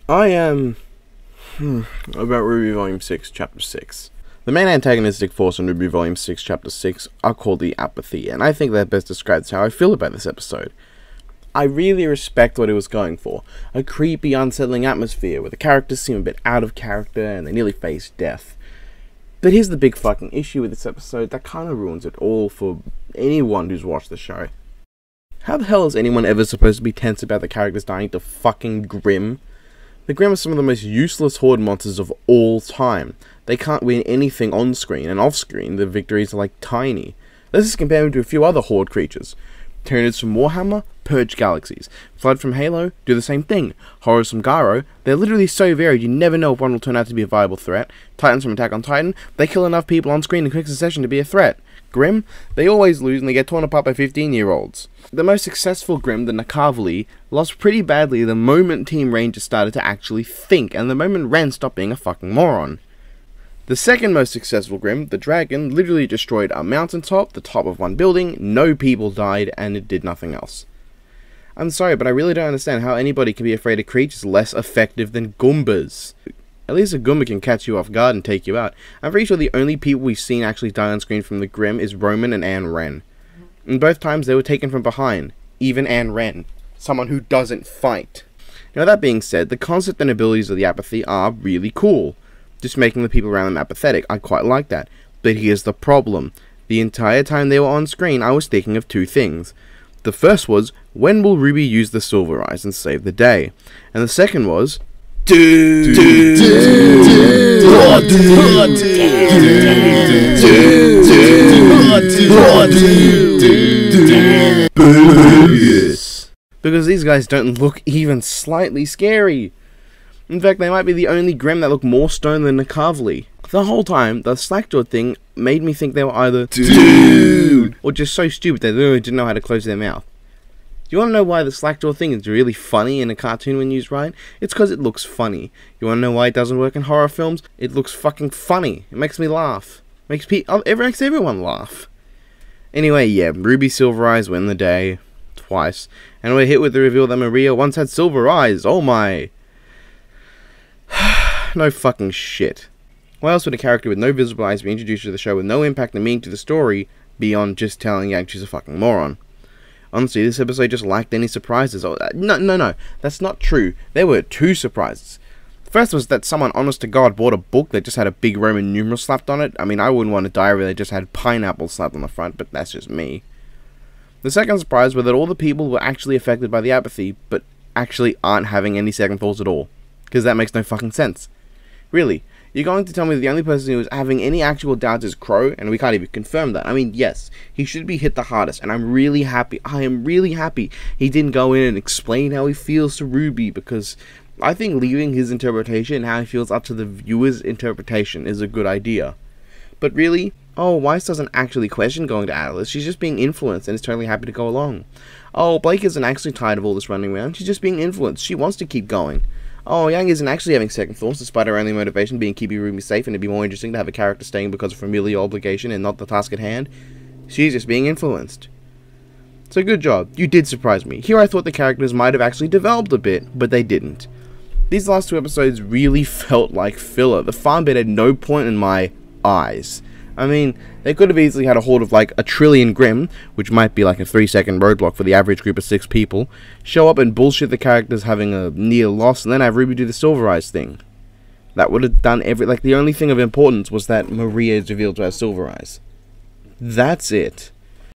I am about RWBY Volume 6, Chapter 6. The main antagonistic force in RWBY Volume 6, Chapter 6 are called the Apathy, and I think that best describes how I feel about this episode. I really respect what it was going for. A creepy, unsettling atmosphere where the characters seem a bit out of character and they nearly face death. But here's the big fucking issue with this episode that kind of ruins it all for anyone who's watched the show. How the hell is anyone ever supposed to be tense about the characters dying to fucking Grim? The Grim are some of the most useless horde monsters of all time. They can't win anything on screen, and off screen the victories are like tiny. Let's just compare them to a few other horde creatures. Tyranids from Warhammer purge galaxies. Flood from Halo do the same thing. Horrors from Gyro, they're literally so varied you never know if one will turn out to be a viable threat. Titans from Attack on Titan, they kill enough people on screen in quick succession to be a threat. Grim, they always lose and they get torn apart by 15-year-olds. The most successful Grim, the Nakavali, lost pretty badly the moment Team Ranger started to actually think, and the moment Ren stopped being a fucking moron. The second most successful Grim, the Dragon, literally destroyed a mountaintop, the top of one building, no people died, and it did nothing else. I'm sorry, but I really don't understand how anybody can be afraid of creatures less effective than Goombas. At least a Goomba can catch you off guard and take you out. I'm pretty sure the only people we've seen actually die on screen from the Grim is Roman and Anne Ren. And both times they were taken from behind. Even Anne Ren. Someone who doesn't fight. Now that being said, the concept and abilities of the Apathy are really cool. Just making the people around them apathetic, I quite like that. But here's the problem. The entire time they were on screen, I was thinking of two things. The first was, when will RWBY use the Silver Eyes and save the day? And the second was, because these guys don't look even slightly scary. In fact, they might be the only Grim that look more stoned than Nakavali. The whole time, the slack-jawed thing made me think they were either dude or just so stupid they literally didn't know how to close their mouth. Do you want to know why the slack-jaw thing is really funny in a cartoon when used right? It's because it looks funny. You want to know why it doesn't work in horror films? It looks fucking funny. It makes me laugh. It makes everyone laugh. Anyway, yeah, RWBY Silver Eyes win the day. Twice. And we're hit with the reveal that Maria once had silver eyes. Oh my. No fucking shit. Why else would a character with no visible eyes be introduced to the show with no impact and meaning to the story beyond just telling Yang she's a fucking moron? Honestly, this episode just lacked any surprises. Oh, no, that's not true. There were two surprises. The first was that someone, honest to God, bought a book that just had a big Roman numeral slapped on it. I mean, I wouldn't want a diary that just had pineapple slapped on the front, but that's just me. The second surprise was that all the people were actually affected by the Apathy, but actually aren't having any second thoughts at all. Because that makes no fucking sense. Really, you're going to tell me the only person who is having any actual doubts is Crow, and we can't even confirm that. I mean, yes, he should be hit the hardest, and I'm really happy. I am really happy he didn't go in and explain how he feels to RWBY, because I think leaving his interpretation and how he feels up to the viewer's interpretation is a good idea. But really, oh, Weiss doesn't actually question going to Atlas. She's just being influenced and is totally happy to go along. Oh, Blake isn't actually tired of all this running around. She's just being influenced. She wants to keep going. Oh, Yang isn't actually having second thoughts, despite her only motivation being keeping RWBY safe, and it'd be more interesting to have a character staying because of familial obligation and not the task at hand. She's just being influenced. So good job. You did surprise me. Here I thought the characters might have actually developed a bit, but they didn't. These last two episodes really felt like filler. The farm bit had no point in my eyes. I mean, they could have easily had a horde of like a trillion Grim, which might be like a 3-second roadblock for the average group of 6 people, show up and bullshit the characters having a near loss, and then have RWBY do the Silver Eyes thing. That would have done the only thing of importance was that Maria is revealed to have silver eyes. That's it.